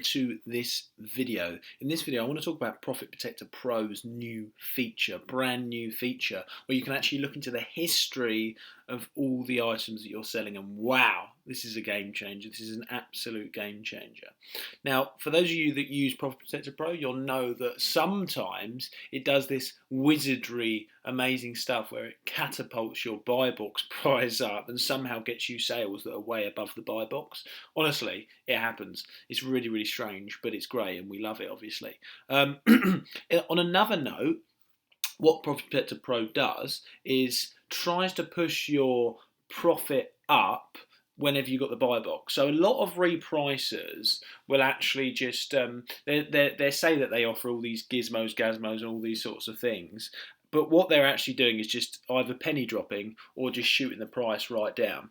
To this video. In this video I want to talk about Profit Protector Pro's new feature, brand new feature, where you can actually look into the history of all the items that you're selling, and wow, this is a game changer. This is an absolute game changer. Now, for those of you that use Profit Protector Pro, you'll know that sometimes it does this wizardry amazing stuff where it catapults your buy box price up and somehow gets you sales that are way above the buy box. Honestly, it happens. It's really strange, but it's great and we love it, obviously. On another note, what Profit Protector Pro does is tries to push your profit up whenever you've got the buy box. So a lot of repricers will actually just, they say that they offer all these gizmos, gazmos and all these sorts of things, but what they're actually doing is just either penny dropping or just shooting the price right down.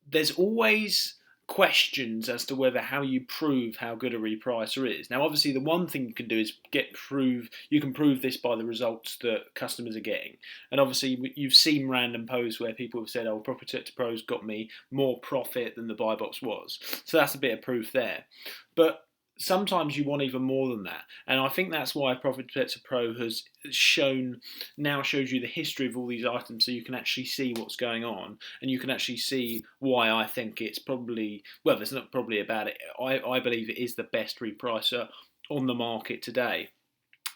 There's always questions as to whether how you prove how good a repricer is. Now, obviously, the one thing you can do is you can prove this by the results that customers are getting. And obviously, you've seen random posts where people have said, "Oh, Profit Protector Pro's got me more profit than the buy box was." So that's a bit of proof there. But sometimes you want even more than that, and I think that's why Profit Protector Pro shows you the history of all these items, so you can actually see what's going on, and you can actually see why I think it's probably, well, there's not probably about it. I believe it is the best repricer on the market today.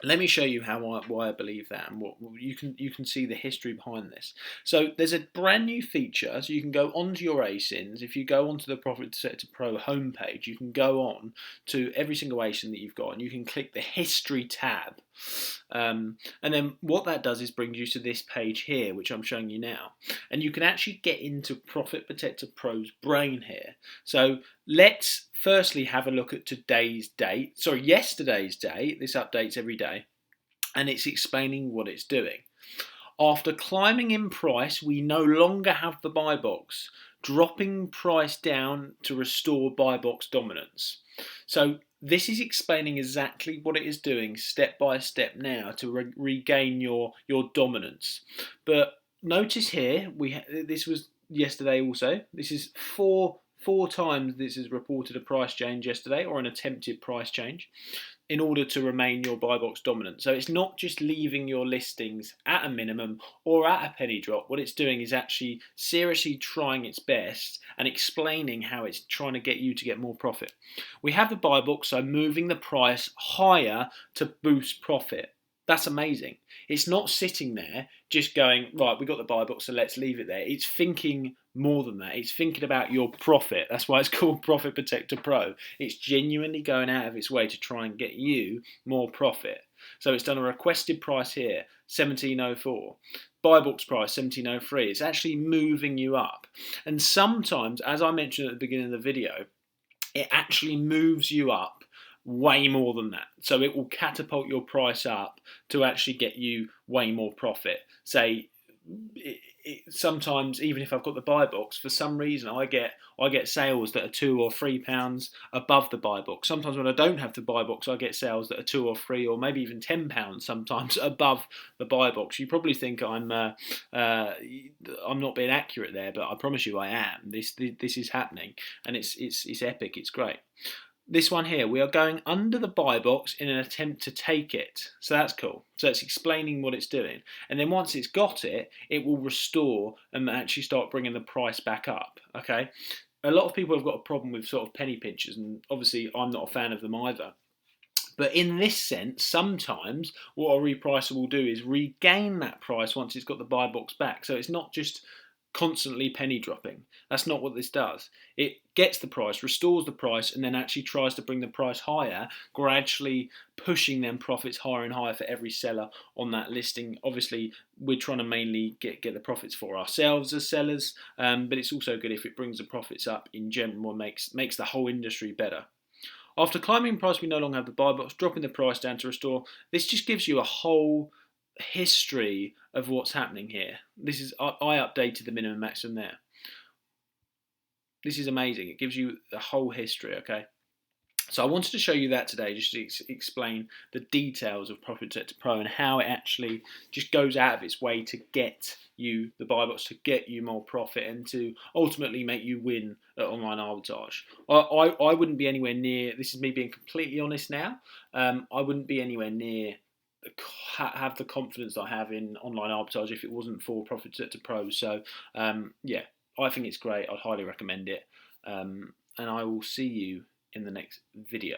Let me show you why I believe that, and what you can see the history behind this. So there's a brand new feature, so you can go onto your ASINs. If you go onto the Profit Protector Pro homepage, you can go on to every single ASIN that you've got, and you can click the History tab. And then what that does is brings you to this page here, which I'm showing you now, and you can actually get into Profit Protector Pro's brain here. So let's firstly have a look at yesterday's date. This updates every day, and it's explaining what it's doing. After climbing in price, we no longer have the buy box, dropping price down to restore buy box dominance. So this is explaining exactly what it is doing step by step now to regain your dominance. But notice here, this was yesterday also. This is four times this has reported a price change yesterday, or an attempted price change, in order to remain your buy box dominant. So it's not just leaving your listings at a minimum or at a penny drop. What it's doing is actually seriously trying its best and explaining how it's trying to get you to get more profit. We have the buy box, so moving the price higher to boost profit. That's amazing. It's not sitting there just going, right, we got the buy box, so let's leave it there. It's thinking more than that. It's thinking about your profit. That's why it's called Profit Protector Pro. It's genuinely going out of its way to try and get you more profit. So it's done a requested price here, 17.04. Buy box price, 17.03. It's actually moving you up. And sometimes, as I mentioned at the beginning of the video, it actually moves you up way more than that. So it will catapult your price up to actually get you way more profit. Say, sometimes even if I've got the buy box, for some reason I get sales that are £2 or £3 above the buy box. Sometimes when I don't have the buy box, I get sales that are £2 or £3 or maybe even £10 sometimes above the buy box. You probably think I'm not being accurate there, but I promise you I am. This is happening, and it's epic. It's great. This one here, we are going under the buy box in an attempt to take it. So that's cool. So it's explaining what it's doing. And then once it's got it, it will restore and actually start bringing the price back up. Okay. A lot of people have got a problem with sort of penny pinchers, and obviously I'm not a fan of them either. But in this sense, sometimes what a repricer will do is regain that price once it's got the buy box back. So it's not just constantly penny dropping. That's not what this does. It gets the price, restores the price, and then actually tries to bring the price higher, gradually pushing them profits higher and higher for every seller on that listing. Obviously, we're trying to mainly get the profits for ourselves as sellers, but it's also good if it brings the profits up in general and makes the whole industry better. After climbing price, we no longer have the buy box, dropping the price down to restore. This just gives you a whole history of what's happening here. This is I updated the minimum maximum there. This is amazing. It gives you the whole history, okay? So I wanted to show you that today, just to explain the details of Profit Protector Pro and how it actually just goes out of its way to get you the buy box, to get you more profit, and to ultimately make you win at online arbitrage. I wouldn't be anywhere near, this is me being completely honest now, I wouldn't be anywhere near have the confidence that I have in online arbitrage if it wasn't for Profit Protector Pro. So yeah, I think it's great. I'd highly recommend it. And I will see you in the next video.